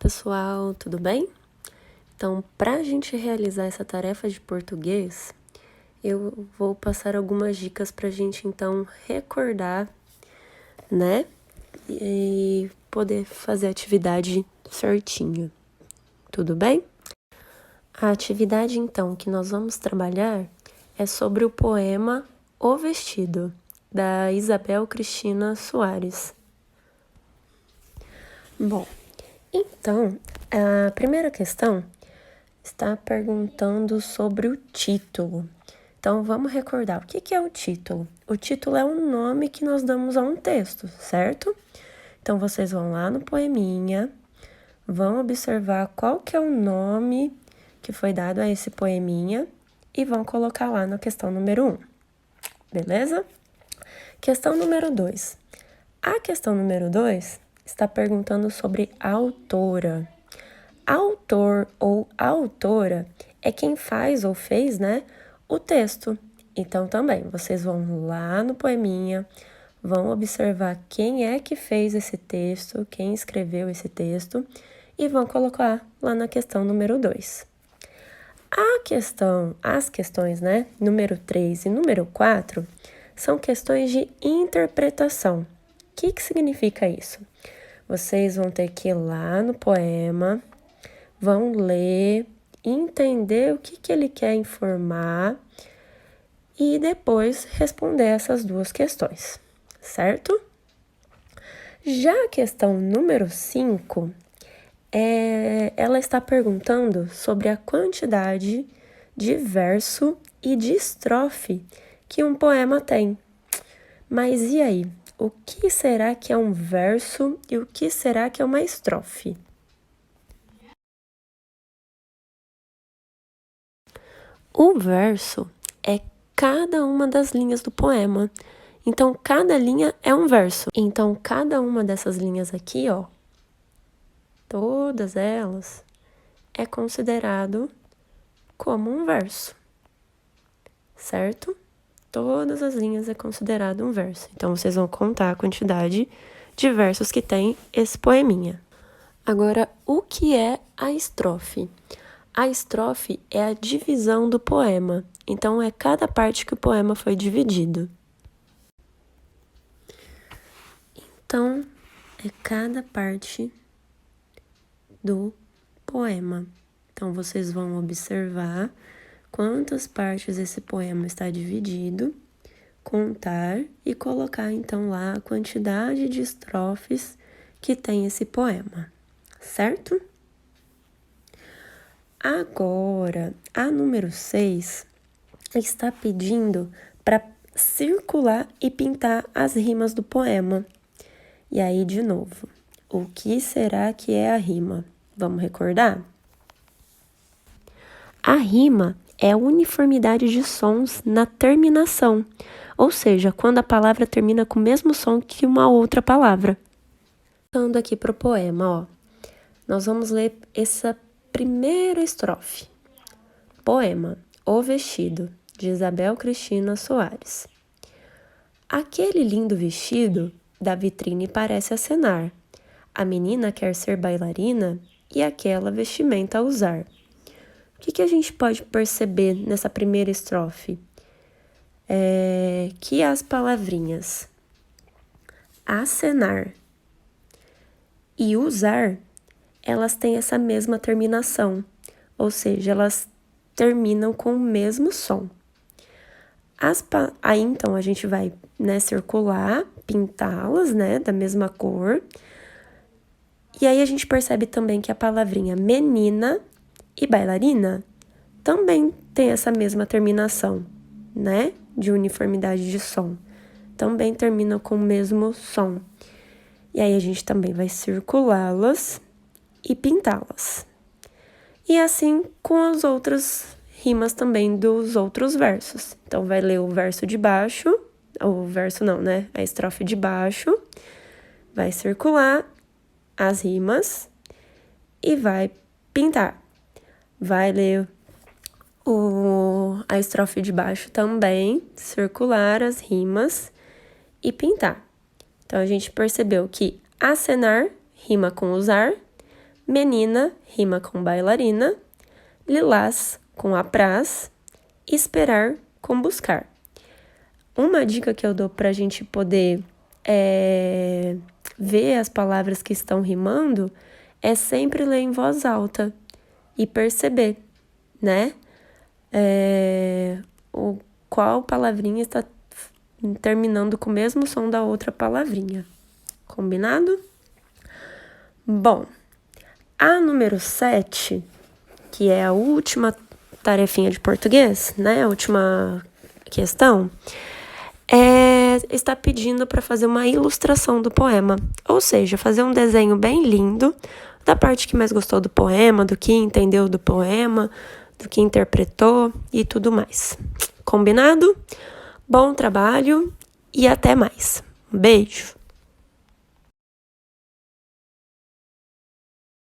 pessoal, tudo bem? Então, para a gente realizar essa tarefa de português, eu vou passar algumas dicas para a gente, então, recordar, né? E poder fazer a atividade certinho, tudo bem? A atividade, então, que nós vamos trabalhar é sobre o poema O Vestido, da Isabel Cristina Soares. Bom, então, a primeira questão está perguntando sobre o título. Então, vamos recordar, o que é o título? O título é um nome que nós damos a um texto, certo? Então, vocês vão lá no poeminha, vão observar qual que é o nome que foi dado a esse poeminha e vão colocar lá na questão número 1, beleza? Questão número 2. A questão número 2 está perguntando sobre a autora. Autor ou autora é quem faz ou fez, né, o texto. Então, também, vocês vão lá no poeminha, vão observar quem é que fez esse texto, quem escreveu esse texto, e vão colocar lá na questão número 2. As questões, né, número 3 e número 4, são questões de interpretação. O que significa isso? Vocês vão ter que ir lá no poema, vão ler, entender o que ele quer informar e depois responder essas duas questões, certo? Já a questão número 5, ela está perguntando sobre a quantidade de verso e de estrofe que um poema tem. Mas e aí? O que será que é um verso e o que será que é uma estrofe? O verso é cada uma das linhas do poema. Então, cada linha é um verso. Então, cada uma dessas linhas aqui, ó, todas elas, é considerado como um verso, certo? Todas as linhas é considerado um verso. Então, vocês vão contar a quantidade de versos que tem esse poeminha. Agora, o que é a estrofe? A estrofe é a divisão do poema. Então, é cada parte que o poema foi dividido. Então, é cada parte do poema. Então, vocês vão observar quantas partes esse poema está dividido, contar e colocar, então, lá a quantidade de estrofes que tem esse poema, certo? Agora, a número 6 está pedindo para circular e pintar as rimas do poema. E aí, de novo, o que será que é a rima? Vamos recordar? A rima é a uniformidade de sons na terminação, ou seja, quando a palavra termina com o mesmo som que uma outra palavra. Voltando aqui para o poema, ó, nós vamos ler essa primeira estrofe. Poema O Vestido, de Isabel Cristina Soares. Aquele lindo vestido da vitrine parece acenar. A menina quer ser bailarina e aquela vestimenta a usar. O que a gente pode perceber nessa primeira estrofe? Que as palavrinhas acenar e usar, elas têm essa mesma terminação, ou seja, elas terminam com o mesmo som. Aí, então, a gente vai, né, circular, pintá-las, né, da mesma cor. E aí, a gente percebe também que a palavrinha menina e bailarina também tem essa mesma terminação, né, de uniformidade de som. Também terminam com o mesmo som. E aí, a gente também vai circulá-las e pintá-las. E assim com as outras rimas também dos outros versos. Então, vai ler o verso de baixo, o verso não, né? A estrofe de baixo, vai circular as rimas e vai pintar. Vai ler a estrofe de baixo também, circular as rimas e pintar. Então, a gente percebeu que acenar rima com usar, Menina rima com bailarina, lilás com apraz, esperar com buscar. Uma dica que eu dou para a gente poder ver as palavras que estão rimando é sempre ler em voz alta e perceber, né? Qual palavrinha está terminando com o mesmo som da outra palavrinha. Combinado? Bom, a número 7, que é a última tarefinha de português, né? A última questão, está pedindo para fazer uma ilustração do poema. Ou seja, fazer um desenho bem lindo da parte que mais gostou do poema, do que entendeu do poema, do que interpretou e tudo mais. Combinado? Bom trabalho e até mais. Um beijo!